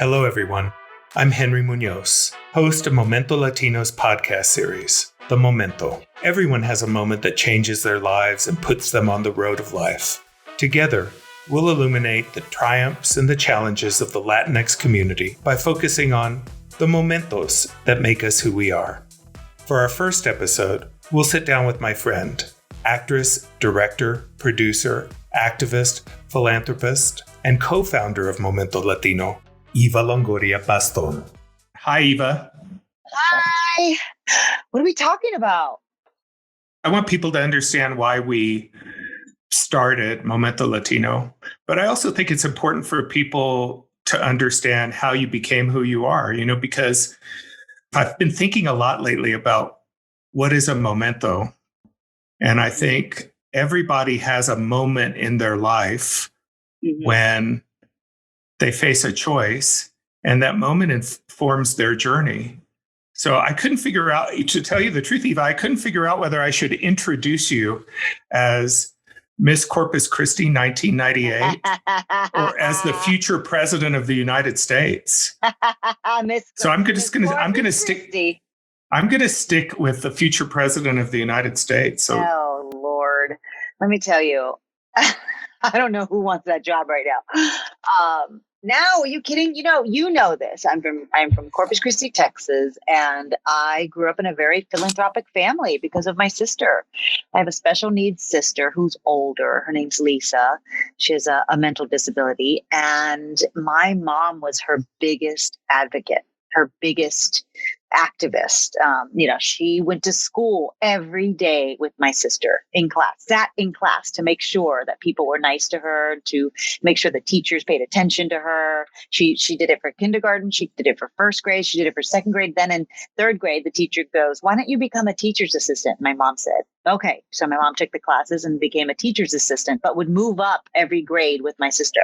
Hello, everyone. I'm Henry Munoz, host of Momento Latino's podcast series, The Momento. Everyone has a moment that changes their lives and puts them on the road of life. Together, we'll illuminate the triumphs and the challenges of the Latinx community by focusing on the momentos that make us who we are. For our first episode, we'll sit down with my friend, actress, director, producer, activist, philanthropist, and co-founder of Momento Latino, Eva Longoria Bastón. Hi, Eva. Hi. What are we talking about? I want people to understand why we started Momento Latino, but I also think it's important for people to understand how you became who you are, because I've been thinking a lot lately about what is a momento. And I think everybody has a moment in their life when they face a choice, and that moment informs their journey. So I couldn't figure out, to tell you the truth, Eva, I couldn't figure out whether I should introduce you as Miss Corpus Christi 1998 or as the future president of the United States. So I'm going to stick with the future president of the United States. So, oh Lord, let me tell you, I don't know who wants that job right now. Now, are you kidding? You know this. I'm from Corpus Christi, Texas, and I grew up in a very philanthropic family because of my sister. I have a special needs sister who's older. Her name's Lisa. She has a mental disability, and my mom was her biggest advocate, her biggest activist. She went to school every day with my sister sat in class to make sure that people were nice to her, to make sure the teachers paid attention to her. She did it for kindergarten. She did it for first grade. She did it for second grade. Then in third grade, the teacher goes, "Why don't you become a teacher's assistant?" My mom said, "Okay." So my mom took the classes and became a teacher's assistant, but would move up every grade with my sister.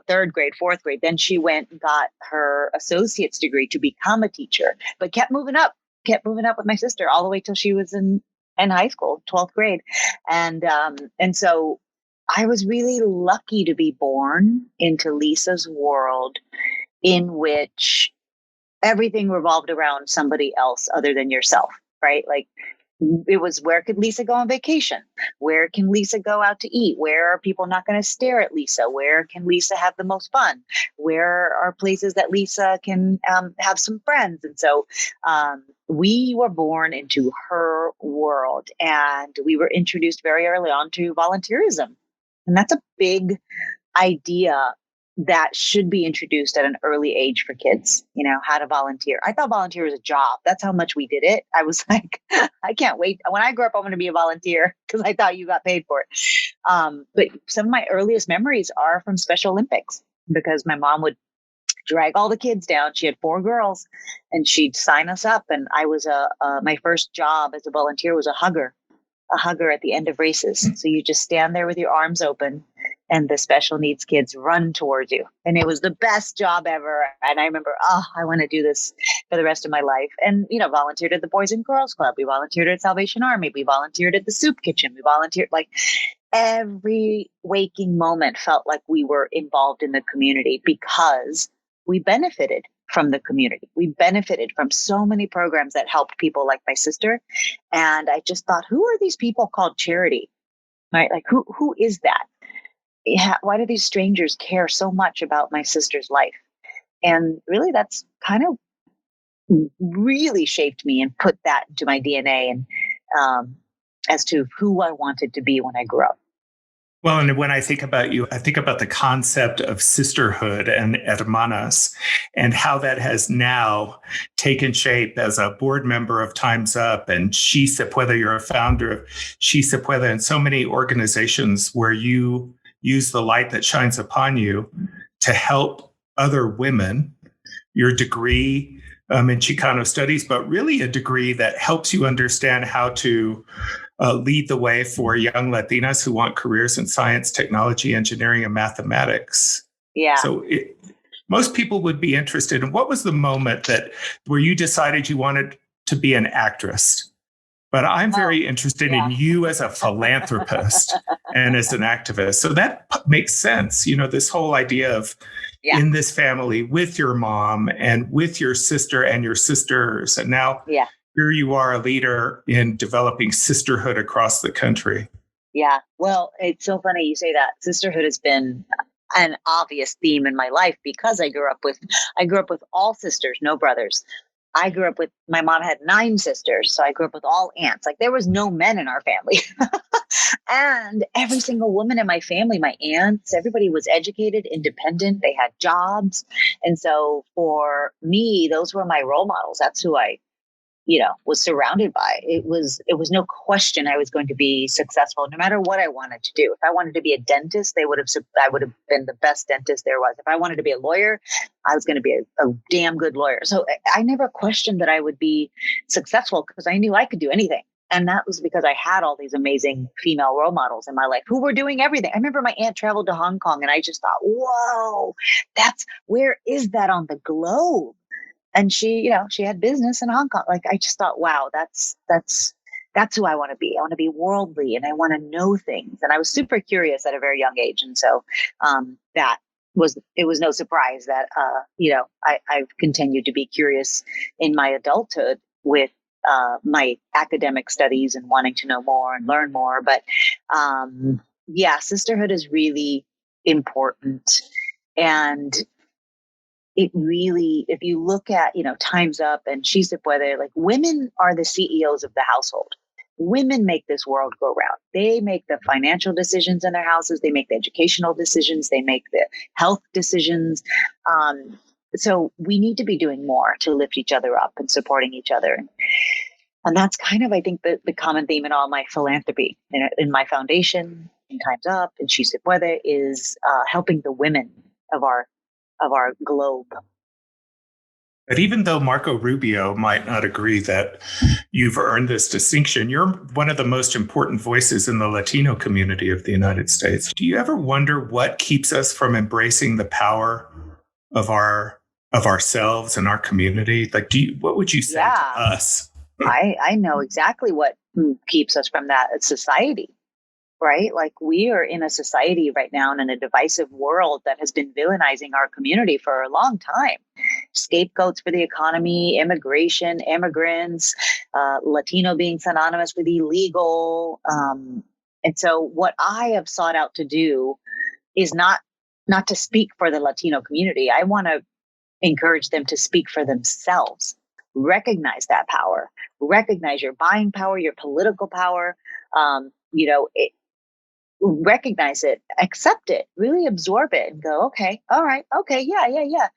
Third grade, fourth grade. Then she went and got her associate's degree to become a teacher, but kept moving up with my sister all the way till she was in high school, 12th grade. And so I was really lucky to be born into Lisa's world, in which everything revolved around somebody else other than yourself, right? Like, it was, where could Lisa go on vacation? Where can Lisa go out to eat? Where are people not going to stare at Lisa? Where can Lisa have the most fun? Where are places that Lisa can have some friends? And so we were born into her world, and we were introduced very early on to volunteerism. And that's a big idea that should be introduced at an early age for kids, how to volunteer. I thought volunteer was a job. That's how much we did it. I was like, I can't wait. When I grow up, I'm going to be a volunteer, because I thought you got paid for it. But some of my earliest memories are from Special Olympics, because my mom would drag all the kids down. She had 4 girls, and she'd sign us up. And I was my first job as a volunteer was a hugger at the end of races. So you just stand there with your arms open, and the special needs kids run towards you. And it was the best job ever. And I remember, I want to do this for the rest of my life. And, volunteered at the Boys and Girls Club. We volunteered at Salvation Army. We volunteered at the soup kitchen. We volunteered, like, every waking moment felt like we were involved in the community, because we benefited from the community. We benefited from so many programs that helped people like my sister. And I just thought, who are these people called charity? Right? Like, who is that? Why do these strangers care so much about my sister's life? And really, that's kind of really shaped me and put that into my DNA, and as to who I wanted to be when I grew up. Well, and when I think about you, I think about the concept of sisterhood and hermanas, and how that has now taken shape as a board member of Time's Up and She Se Puede. You're a founder of She Se Puede, and so many organizations where you use the light that shines upon you to help other women. Your degree in Chicano studies, but really a degree that helps you understand how to lead the way for young Latinas who want careers in science, technology, engineering, and mathematics. Yeah. So most people would be interested in, what was the moment where you decided you wanted to be an actress? But I'm very interested in you as a philanthropist and as an activist. So that makes sense. This whole idea of in this family with your mom and with your sister and your sisters. And now here you are, a leader in developing sisterhood across the country. Yeah. Well, it's so funny you say that. Sisterhood has been an obvious theme in my life because I grew up with all sisters, no brothers. My mom had 9 sisters. So I grew up with all aunts. Like there was no men in our family. And every single woman in my family, my aunts, everybody was educated, independent. They had jobs. And so for me, those were my role models. That's who I was surrounded by. It was no question I was going to be successful no matter what I wanted to do. If I wanted to be a dentist, I would have been the best dentist there was. If I wanted to be a lawyer, I was going to be a damn good lawyer. So I never questioned that I would be successful because I knew I could do anything. And that was because I had all these amazing female role models in my life who were doing everything. I remember my aunt traveled to Hong Kong and I just thought, whoa, where is that on the globe? And she had business in Hong Kong. Like, I just thought, wow, that's who I want to be. I want to be worldly and I want to know things. And I was super curious at a very young age. And so, it was no surprise that, I've continued to be curious in my adulthood with, my academic studies and wanting to know more and learn more. But, sisterhood is really important. And it really, if you look at, Time's Up and She Se Puede, like women are the CEOs of the household. Women make this world go round. They make the financial decisions in their houses. They make the educational decisions. They make the health decisions. So we need to be doing more to lift each other up and supporting each other. And that's kind of, I think, the common theme in all my philanthropy, in my foundation, in Time's Up, and She Se Puede, is helping the women of our globe. But even though Marco Rubio might not agree that you've earned this distinction, you're one of the most important voices in the Latino community of the United States. Do you ever wonder what keeps us from embracing the power of ourselves and our community? Like, what would you say to us? I know exactly what keeps us from that. It's society. Right? Like we are in a society right now and in a divisive world that has been villainizing our community for a long time. Scapegoats for the economy, immigration, immigrants, Latino being synonymous with illegal. And so what I have sought out to do is not to speak for the Latino community. I want to encourage them to speak for themselves. Recognize that power. Recognize your buying power, your political power. Recognize it, accept it, really absorb it and go, okay, all right, okay, yeah.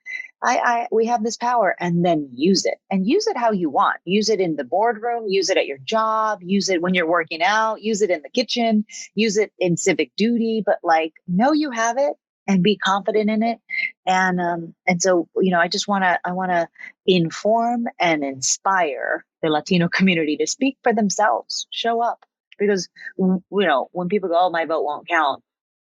We have this power, and then use it, and use it how you want. Use it in the boardroom, use it at your job, use it when you're working out, use it in the kitchen, use it in civic duty, but know you have it and be confident in it. And so, I want to inform and inspire the Latino community to speak for themselves, show up. Because, when people go, oh, my vote won't count,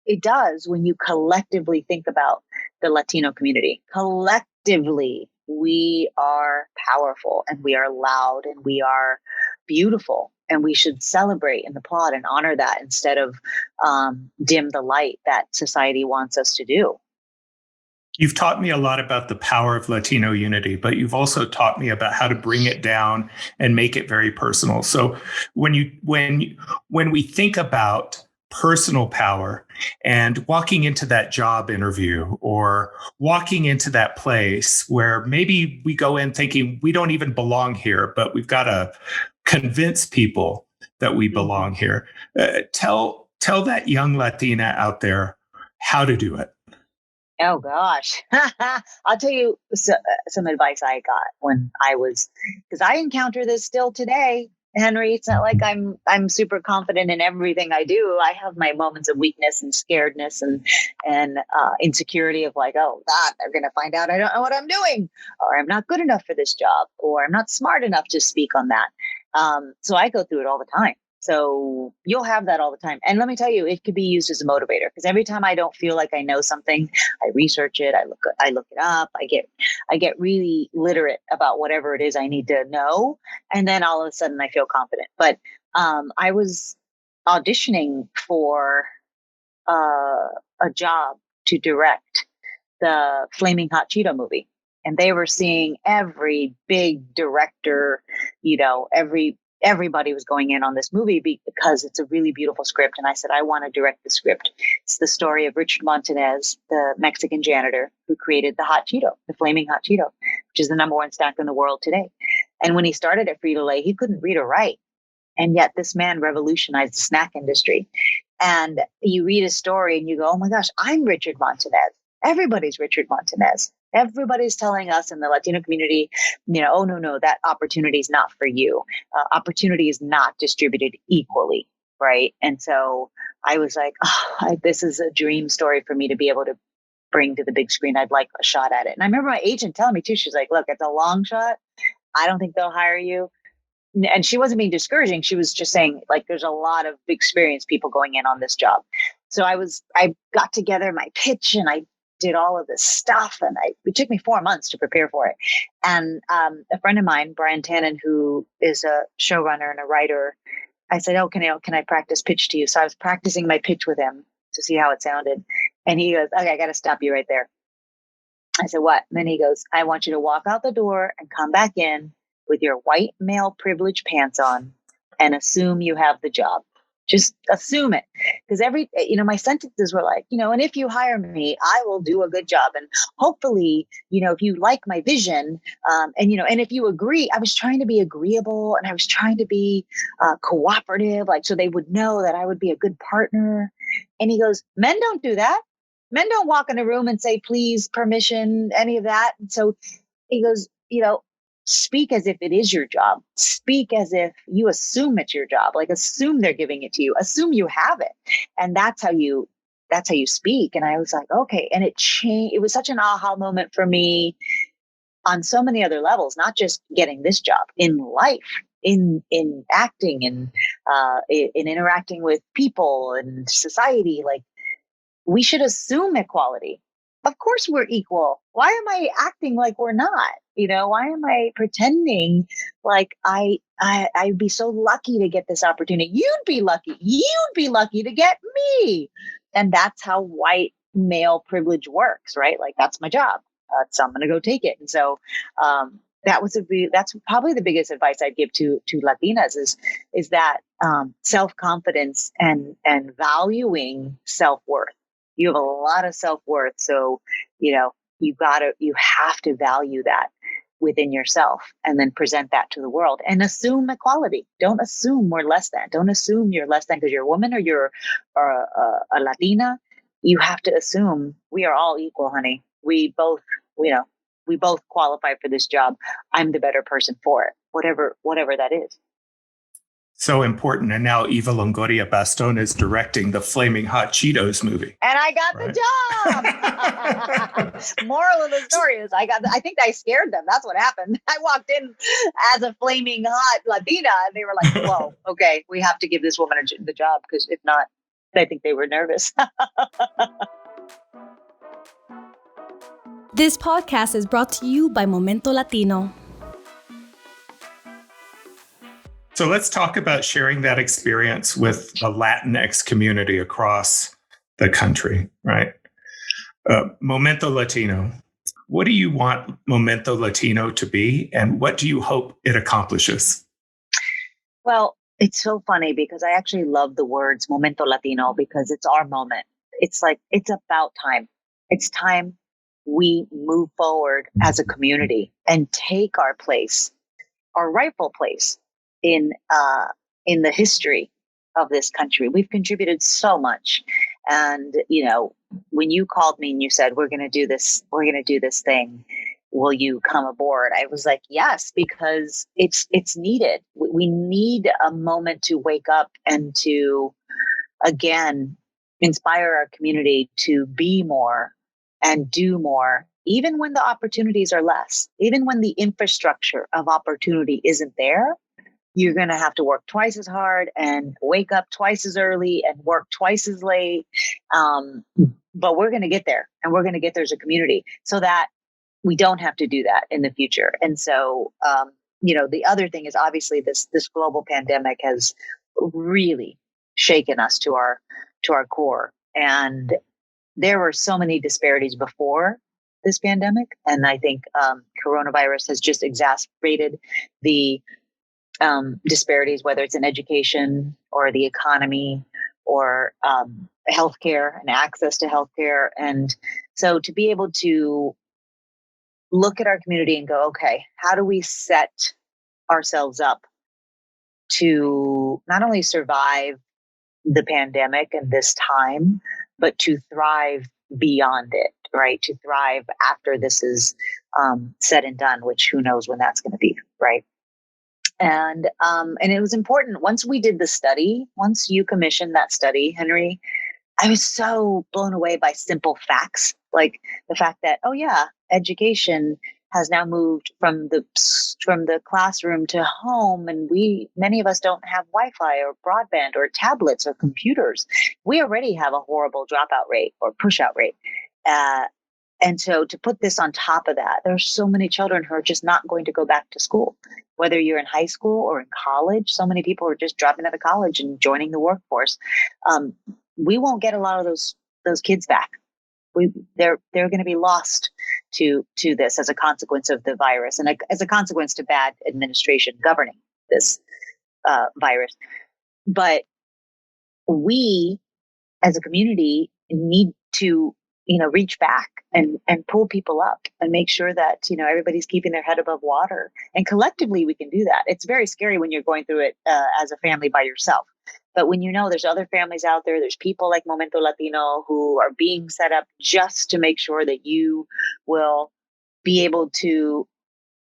it does when you collectively think about the Latino community. Collectively, we are powerful and we are loud and we are beautiful. And we should celebrate and applaud and honor that instead of dim the light that society wants us to do. You've taught me a lot about the power of Latino unity, but you've also taught me about how to bring it down and make it very personal. So when we think about personal power and walking into that job interview or walking into that place where maybe we go in thinking we don't even belong here, but we've got to convince people that we belong here. Tell that young Latina out there how to do it. Oh gosh, I'll tell you some advice I got when because I encounter this still today, Henry. It's not like I'm super confident in everything I do. I have my moments of weakness and scaredness and insecurity of oh God, they're going to find out I don't know what I'm doing, or I'm not good enough for this job, or I'm not smart enough to speak on that. So I go through it all the time. So you'll have that all the time. And let me tell you, it could be used as a motivator, because every time I don't feel like I know something, I research it, I look it up, I get really literate about whatever it is I need to know. And then all of a sudden I feel confident. But I was auditioning for a job to direct the Flaming Hot Cheeto movie. And they were seeing every big director, everybody was going in on this movie because it's a really beautiful script. And I said, I want to direct the script. It's the story of Richard Montanez, the Mexican janitor who created the hot Cheeto, the Flaming Hot Cheeto, which is the number one snack in the world today. And when he started at Frito-Lay, he couldn't read or write. And yet this man revolutionized the snack industry. And you read a story and you go, oh my gosh, I'm Richard Montanez. Everybody's Richard Montanez. Everybody's telling us in the Latino community, oh, no, that opportunity is not for you. Opportunity is not distributed equally, right? And so I was like, this is a dream story for me to be able to bring to the big screen. I'd like a shot at it. And I remember my agent telling me too, she's like, look, it's a long shot. I don't think they'll hire you. And she wasn't being discouraging. She was just saying, like, there's a lot of experienced people going in on this job. So I got together my pitch and I did all of this stuff, and it took me 4 months to prepare for it. And a friend of mine, Brian Tannen, who is a showrunner and a writer, I said, oh, can I practice pitch to you? So I was practicing my pitch with him to see how it sounded. And he goes, okay, I got to stop you right there. I said, what? And then he goes, I want you to walk out the door and come back in with your white male privilege pants on and assume you have the job. Just assume it. Because my sentences were like, and if you hire me, I will do a good job. And hopefully, if you like my vision, and if you agree, I was trying to be agreeable and I was trying to be cooperative, like, so they would know that I would be a good partner. And he goes, men don't do that. Men don't walk in a room and say, please, permission, any of that. And so he goes, speak as if it is your job. Speak as if you assume it's your job. Like, assume they're giving it to you. Assume you have it. And that's how you speak. And I was like, okay. And it changed. It was such an aha moment for me on so many other levels, not just getting this job, in life, in acting, in interacting with people and society. Like, we should assume equality. Of course we're equal. Why am I acting like we're not? Why am I pretending like I'd be so lucky to get this opportunity? You'd be lucky. You'd be lucky to get me. And that's how white male privilege works, right? Like, that's my job. So I'm going to go take it. And so that's probably the biggest advice I'd give to Latinas is that self-confidence and valuing self-worth. You have a lot of self-worth. So, you have to value that within yourself and then present that to the world and assume equality. Don't assume we're less than. Don't assume you're less than because you're a woman or you're a Latina. You have to assume we are all equal, honey. We both qualify for this job. I'm the better person for it, whatever that is. So important. And now Eva Longoria Bastón is directing the Flaming Hot Cheetos movie. And I got the job. Moral of the story is I think I scared them. That's what happened. I walked in as a flaming hot Latina and they were like, whoa, okay, we have to give this woman the job, because if not, I think they were nervous. This podcast is brought to you by Momento Latino. So let's talk about sharing that experience with the Latinx community across the country, right? Momento Latino. What do you want Momento Latino to be, and what do you hope it accomplishes? Well, it's so funny because I actually love the words Momento Latino because it's our moment. It's like, it's about time. It's time we move forward as a community and take our place, our rightful place in the history of this country. We've contributed so much. And, when you called me and you said, we're going to do this thing, will you come aboard? I was like, yes, because it's needed. We need a moment to wake up and to, again, inspire our community to be more and do more, even when the opportunities are less, even when the infrastructure of opportunity isn't there. you're going to have to work twice as hard and wake up twice as early and work twice as late. But we're going to get there, and we're going to get there as a community so that we don't have to do that in the future. And so, the other thing is obviously this global pandemic has really shaken us to our core. And there were so many disparities before this pandemic. And I think coronavirus has just exacerbated the disparities, whether it's in education or the economy or healthcare and access to healthcare. And so to be able to look at our community and go, okay, how do we set ourselves up to not only survive the pandemic and this time, but to thrive beyond it, right? To thrive after this is said and done, which who knows when that's going to be, right? And it was important. Once we did the study, once you commissioned that study, Henry, I was so blown away by simple facts, like the fact that, oh yeah, education has now moved from the classroom to home, and many of us don't have Wi-Fi or broadband or tablets or computers. We already have a horrible dropout rate or push-out rate. And so to put this on top of that, there's so many children who are just not going to go back to school, whether you're in high school or in college. So many people are just dropping out of college and joining the workforce. We won't get a lot of those kids back. They're going to be lost to this as a consequence of the virus and as a consequence to bad administration governing this virus. But we as a community need to reach back and pull people up and make sure that everybody's keeping their head above water, and collectively we can do that. It's very scary when you're going through it as a family by yourself. But when there's other families out there's people like Momento Latino who are being set up just to make sure that you will be able to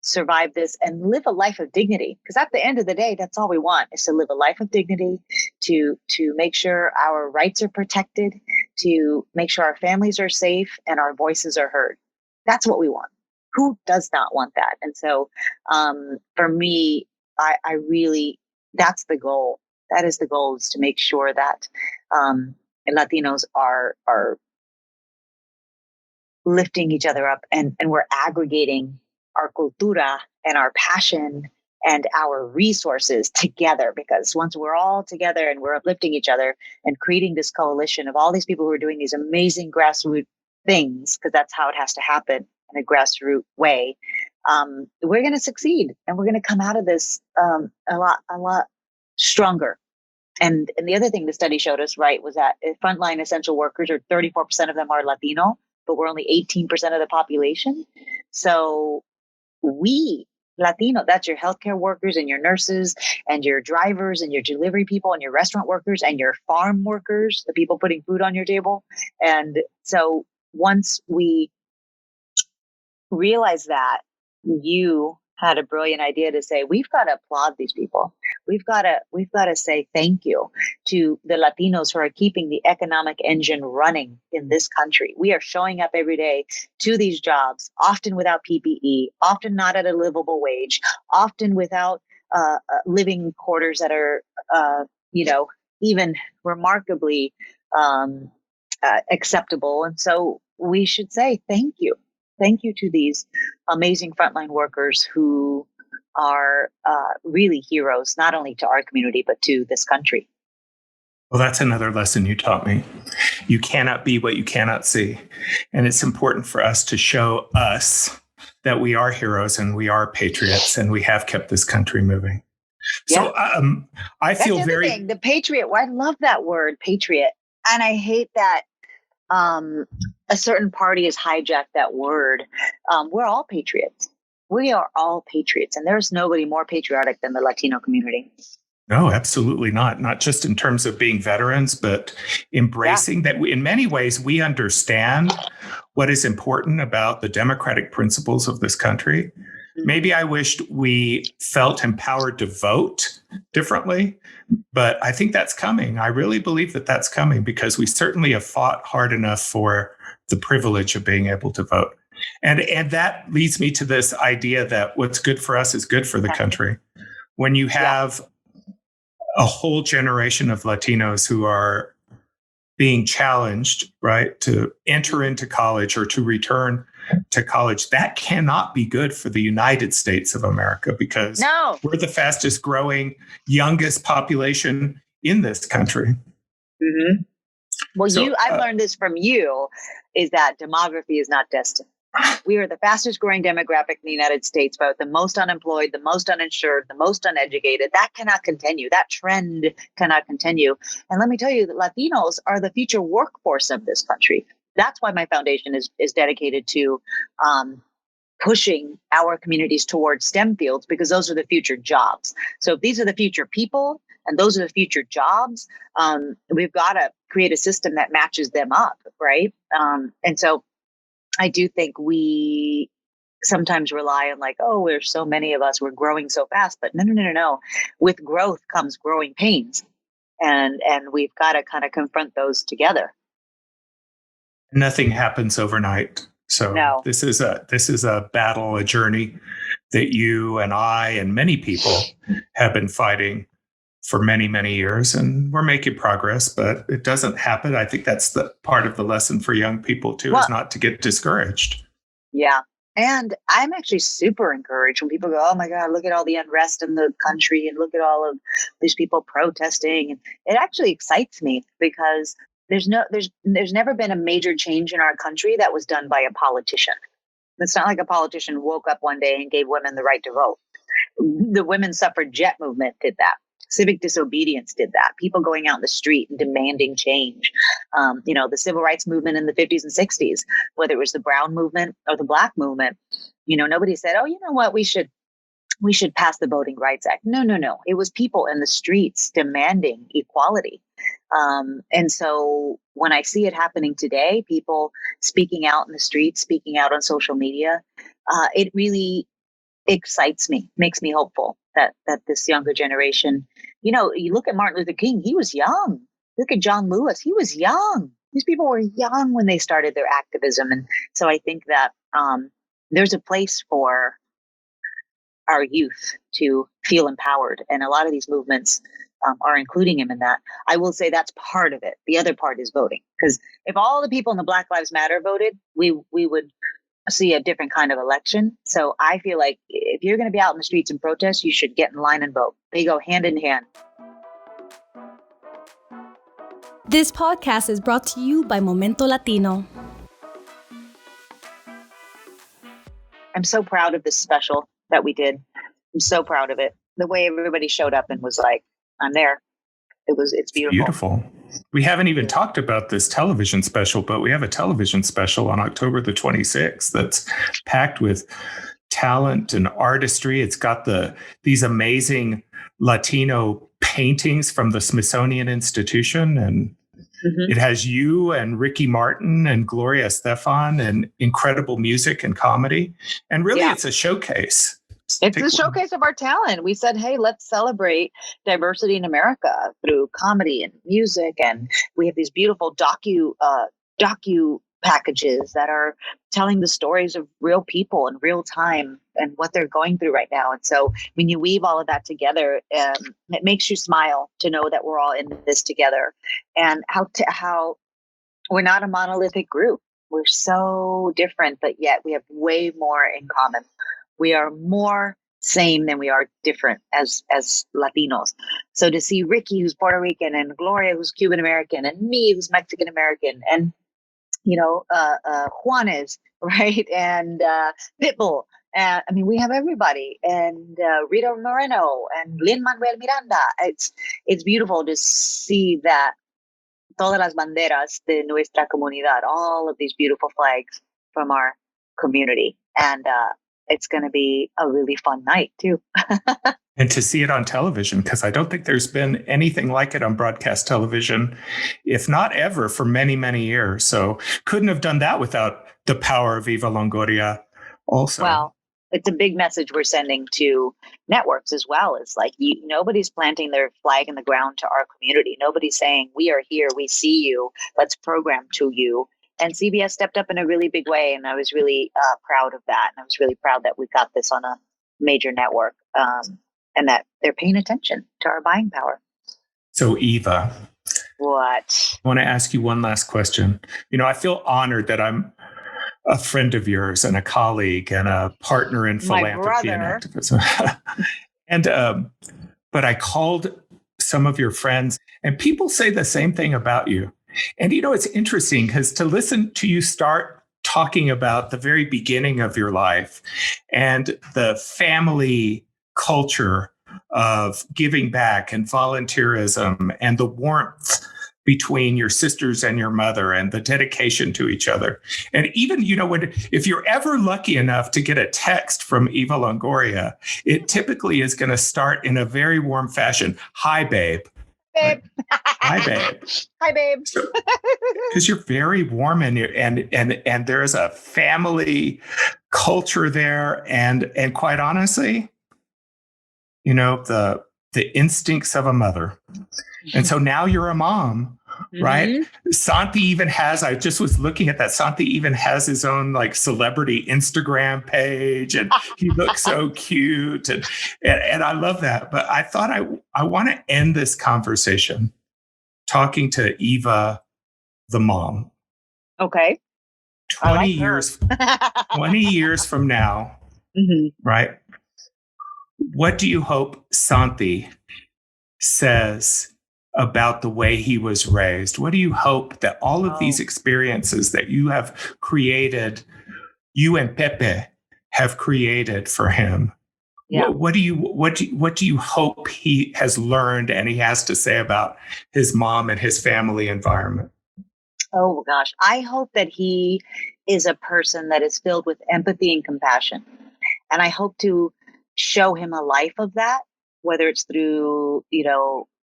survive this and live a life of dignity. Because at the end of the day, that's all we want, is to live a life of dignity, to make sure our rights are protected, to make sure our families are safe and our voices are heard. That's what we want. Who does not want that? And so for me, I really, that's the goal. That is the goal, is to make sure that Latinos are lifting each other up and we're aggregating our cultura and our passion and our resources together. Because once we're all together and we're uplifting each other and creating this coalition of all these people who are doing these amazing grassroots things, because that's how it has to happen in a grassroots way, we're going to succeed and we're going to come out of this a lot stronger. And the other thing the study showed us, right, was that frontline essential workers, or 34% of them are Latino, but we're only 18% of the population. So we Latino, that's your healthcare workers and your nurses and your drivers and your delivery people and your restaurant workers and your farm workers, the people putting food on your table. And so once we realize that, you had a brilliant idea to say, we've got to applaud these people. We've got to say thank you to the Latinos who are keeping the economic engine running in this country. We are showing up every day to these jobs, often without PPE, often not at a livable wage, often without living quarters that are, even remarkably acceptable. And so we should say thank you. Thank you to these amazing frontline workers who are really heroes, not only to our community, but to this country. Well, that's another lesson you taught me. You cannot be what you cannot see. And it's important for us to show us that we are heroes and we are patriots and we have kept this country moving. Yeah. So I feel very... thing, the patriot. Well, I love that word, patriot. And I hate that a certain party has hijacked that word. We're all patriots. We are all patriots. And there's nobody more patriotic than the Latino community. No, absolutely not. Not just in terms of being veterans, but embracing that in many ways we understand what is important about the democratic principles of this country. Maybe I wished we felt empowered to vote differently, but I think that's coming. I really believe that that's coming because we certainly have fought hard enough for the privilege of being able to vote. And that leads me to this idea that what's good for us is good for the country. when you have a whole generation of Latinos who are being challenged, right, to enter into college or to return to college, that cannot be good for the United States of America, because we're the fastest growing, youngest population in this country. Mm-hmm. Well, I've learned this from you, is that demography is not destiny. We are the fastest growing demographic in the United States, but the most unemployed, the most uninsured, the most uneducated. That cannot continue. That trend cannot continue. And let me tell you that Latinos are the future workforce of this country. That's why my foundation is dedicated to pushing our communities towards STEM fields, because those are the future jobs. So if these are the future people and those are the future jobs, we've got to create a system that matches them up, right? And so I do think we sometimes rely on like, oh, there's so many of us, we're growing so fast. But no. With growth comes growing pains. And we've got to kind of confront those together. Nothing happens overnight. So this is a battle, a journey that you and I and many people have been fighting for many, many years, and we're making progress, but it doesn't happen. I think that's the part of the lesson for young people too, is not to get discouraged. Yeah. And I'm actually super encouraged when people go, oh my God, look at all the unrest in the country and look at all of these people protesting. And it actually excites me, because there's never been a major change in our country that was done by a politician. It's not like a politician woke up one day and gave women the right to vote. The women's suffragette movement did that. Civic disobedience did that. People going out in the street and demanding change. The civil rights movement in the 50s and 60s, whether it was the brown movement or the black movement, nobody said, oh, you know what, we should pass the Voting Rights Act. No. It was people in the streets demanding equality. And so when I see it happening today, people speaking out in the streets, speaking out on social media, it really excites me, makes me hopeful that this younger generation, you look at Martin Luther King, he was young. Look at John Lewis, he was young. These people were young when they started their activism. And so I think that there's a place for our youth to feel empowered. And a lot of these movements are including him in that. I will say that's part of it. The other part is voting. Because if all the people in the Black Lives Matter voted, we would see a different kind of election. So I feel like if you're going to be out in the streets and protest, you should get in line and vote. They go hand in hand. This podcast is brought to you by Momento Latino. I'm so proud of this special that we did. I'm so proud of it. The way everybody showed up and was like, I'm there. It's beautiful. We haven't even talked about this television special, but we have a television special on October the 26th that's packed with talent and artistry. It's got these amazing Latino paintings from the Smithsonian Institution, and it has you and Ricky Martin and Gloria Estefan and incredible music and comedy. And really, it's a showcase. It's a showcase of our talent. We said, hey, let's celebrate diversity in America through comedy and music. And we have these beautiful docu packages that are telling the stories of real people in real time and what they're going through right now. And so when you weave all of that together, it makes you smile to know that we're all in this together, and how we're not a monolithic group. We're so different, but yet we have way more in common. We are more same than we are different as Latinos. So to see Ricky, who's Puerto Rican, and Gloria, who's Cuban American, and me, who's Mexican American, and Juanes, right, and Pitbull. We have everybody, and Rita Moreno and Lin-Manuel Miranda. It's beautiful to see that todas las banderas de nuestra comunidad, all of these beautiful flags from our community, and it's going to be a really fun night too. And to see it on television, because I don't think there's been anything like it on broadcast television, if not ever, for many, many years. So couldn't have done that without the power of Eva Longoria also. Well, it's a big message we're sending to networks as well. It's like nobody's planting their flag in the ground to our community. Nobody's saying, we are here, we see you, let's program to you. And CBS stepped up in a really big way, and I was really proud of that. And I was really proud that we got this on a major network. and that they're paying attention to our buying power. So, Eva, what? I want to ask you one last question. I feel honored that I'm a friend of yours and a colleague and a partner in philanthropy and activism. But I called some of your friends, and people say the same thing about you. And it's interesting because to listen to you start talking about the very beginning of your life and the family culture of giving back and volunteerism and the warmth between your sisters and your mother and the dedication to each other. And even, if you're ever lucky enough to get a text from Eva Longoria, it typically is going to start in a very warm fashion. Hi, babe. Babe. Hi, babe. Hi, babe. Because you're very warm and there is a family culture there. And quite honestly, the instincts of a mother. And so now you're a mom, right? Mm-hmm. Santi even has, I just was looking at that. Santi even has his own celebrity Instagram page, and he looks so cute. And I love that. But I thought I want to end this conversation talking to Eva, the mom. Okay. 20 years from now, mm-hmm. right? What do you hope Santi says about the way he was raised? What do you hope that all of these experiences that you have created, you and Pepe have created for him? Yeah. What do you hope he has learned and he has to say about his mom and his family environment? Oh gosh, I hope that he is a person that is filled with empathy and compassion. And I hope to show him a life of that, whether it's through,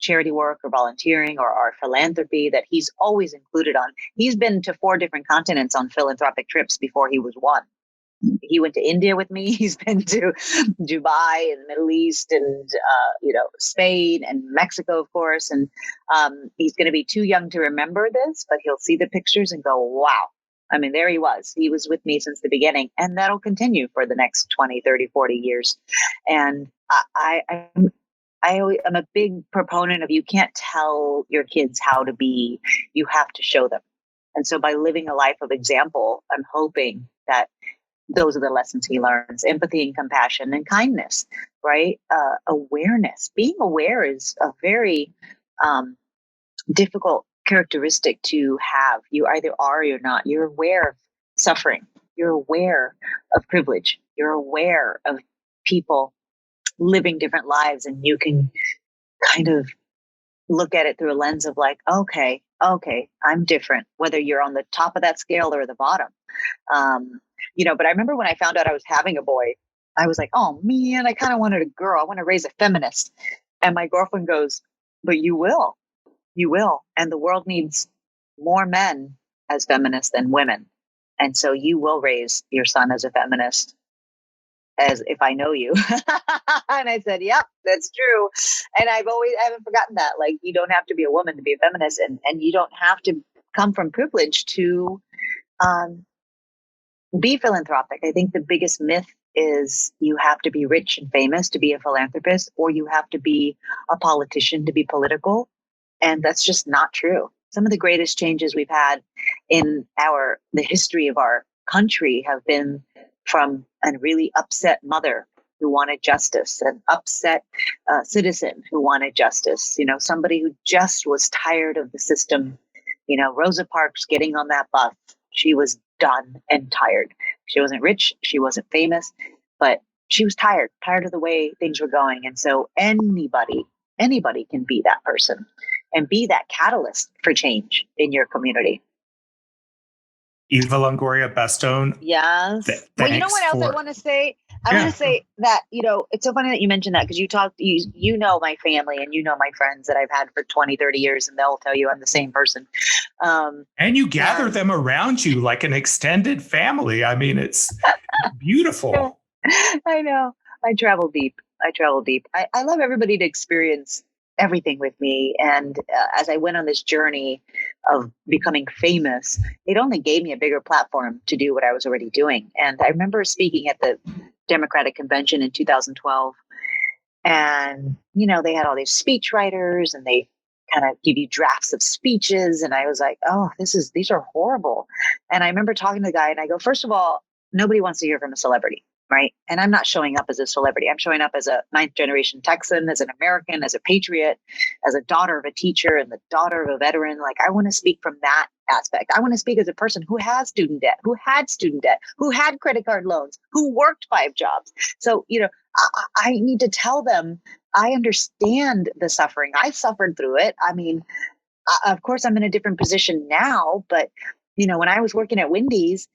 charity work or volunteering or our philanthropy that he's always included on. He's been to 4 different continents on philanthropic trips before he was 1. He went to India with me. He's been to Dubai and the Middle East and, Spain and Mexico, of course. And he's going to be too young to remember this, but he'll see the pictures and go, wow. I mean, there he was. He was with me since the beginning, and that'll continue for the next 20, 30, 40 years. And I'm a big proponent of you can't tell your kids how to be, you have to show them. And so by living a life of example, I'm hoping that those are the lessons he learns: empathy and compassion and kindness, right? Awareness. Being aware is a very difficult characteristic to have. You either are or you're not. You're aware of suffering. You're aware of privilege. You're aware of people living different lives, and you can kind of look at it through a lens of okay, I'm different, whether you're on the top of that scale or the bottom. But I remember when I found out I was having a boy, I was like, oh man, I kind of wanted a girl. I want to raise a feminist. And my girlfriend goes, but you will. And the world needs more men as feminists than women. And so you will raise your son as a feminist, as if I know you. And I said, yep, that's true. And I haven't forgotten that. You don't have to be a woman to be a feminist, and you don't have to come from privilege to be philanthropic. I think the biggest myth is you have to be rich and famous to be a philanthropist, or you have to be a politician to be political. And that's just not true. Some of the greatest changes we've had in the history of our country have been from a really upset mother who wanted justice, an upset citizen who wanted justice, somebody who just was tired of the system. Rosa Parks getting on that bus, she was done and tired. She wasn't rich, she wasn't famous, but she was tired of the way things were going. And so anybody can be that person and be that catalyst for change in your community. Eva Longoria Bastón. Yes. Well, you know what else I want to say? I want to say that, it's so funny that you mentioned that, because you know my family and my friends that I've had for 20, 30 years, and they'll tell you I'm the same person. And you gather them around you like an extended family. I mean, it's beautiful. I know. I travel deep. I love everybody to experience everything with me. And as I went on this journey of becoming famous, it only gave me a bigger platform to do what I was already doing. And I remember speaking at the Democratic Convention in 2012, And, you know, they had all these speech writers and they kind of give you drafts of speeches. And I was like, oh, these are horrible. And I remember talking to the guy and I go, first of all, nobody wants to hear from a celebrity, right? And I'm not showing up as a celebrity. I'm showing up as a 9th generation Texan, as an American, as a patriot, as a daughter of a teacher and the daughter of a veteran. Like, I want to speak from that aspect. I want to speak as a person who has student debt, who had student debt, who had credit card loans, who worked 5 jobs. So, you know, I need to tell them I understand the suffering. I suffered through it. I mean, of course, I'm in a different position now, but, you know, when I was working at Wendy's,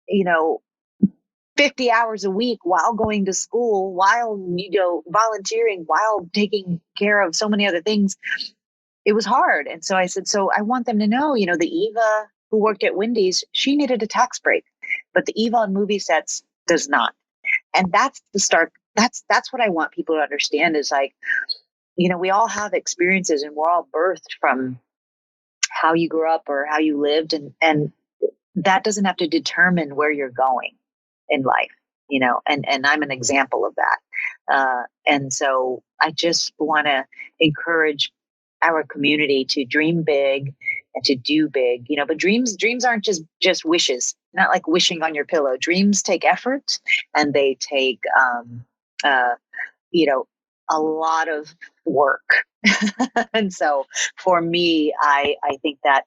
you know, 50 hours a week while going to school, while, you know, volunteering, while taking care of so many other things, it was hard. And so I said, so I want them to know, you know, the Eva who worked at Wendy's, she needed a tax break, but the Eva on movie sets does not. And that's the start. That's what I want people to understand is like, you know, we all have experiences and we're all birthed from how you grew up or how you lived. And that doesn't have to determine where you're going in life, you know, and I'm an example of that. And so I just want to encourage our community to dream big and to do big, you know, but dreams aren't just wishes, not like wishing on your pillow. Dreams take effort and they take, you know, a lot of work. And so for me, I think that,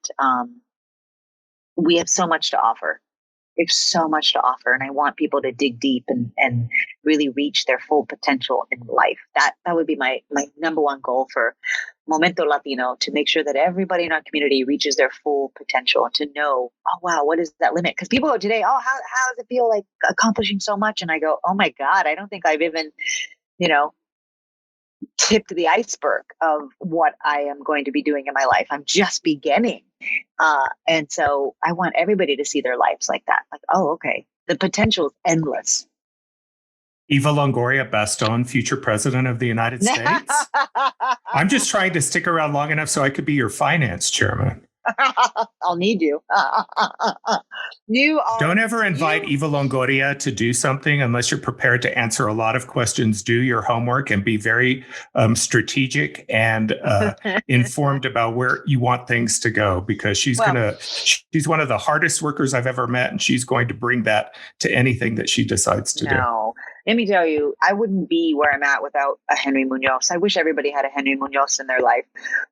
we have so much to offer. There's so much to offer. And I want people to dig deep and really reach their full potential in life. That would be my number one goal for Momento Latino, to make sure that everybody in our community reaches their full potential, to know, oh, wow, what is that limit? Because people go today, oh, how does it feel like accomplishing so much? And I go, oh my God, I don't think I've even, you know, tipped the iceberg of what I am going to be doing in my life. I'm just beginning. And so I want everybody to see their lives like that. Like, oh, okay. The potential is endless. Eva Longoria Bastón, future president of the United States. I'm just trying to stick around long enough so I could be your finance chairman. I'll need you. Don't ever invite Eva Longoria to do something unless you're prepared to answer a lot of questions, do your homework, and be very strategic and informed about where you want things to go, because she's one of the hardest workers I've ever met, and she's going to bring that to anything that she decides to do. Let me tell you, I wouldn't be where I'm at without a Henry Munoz. I wish everybody had a Henry Munoz in their life.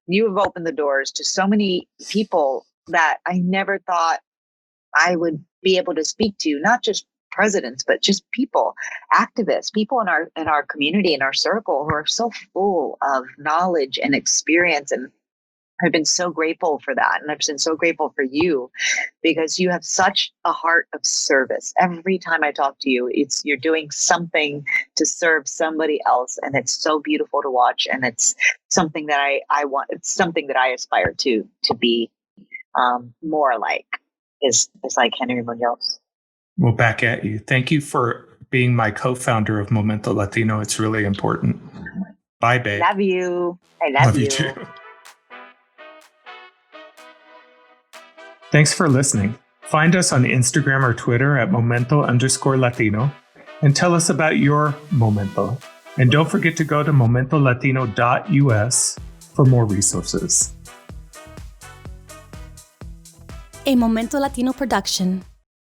You have opened the doors to so many people that I never thought I would be able to speak to, not just presidents, but just people, activists, people in our community, in our circle, who are so full of knowledge and experience. And I've been so grateful for that. And I've been so grateful for you, because you have such a heart of service. Every time I talk to you, you're doing something to serve somebody else. And it's so beautiful to watch. And it's something that I want. It's something that I aspire to be more like, is like Henry Munoz. Well, back at you. Thank you for being my co-founder of Momento Latino. It's really important. Bye, babe. Love you. I love you too. Thanks for listening. Find us on Instagram or Twitter at Momento_Latino and tell us about your Momento. And don't forget to go to momentolatino.us for more resources. A Momento Latino production.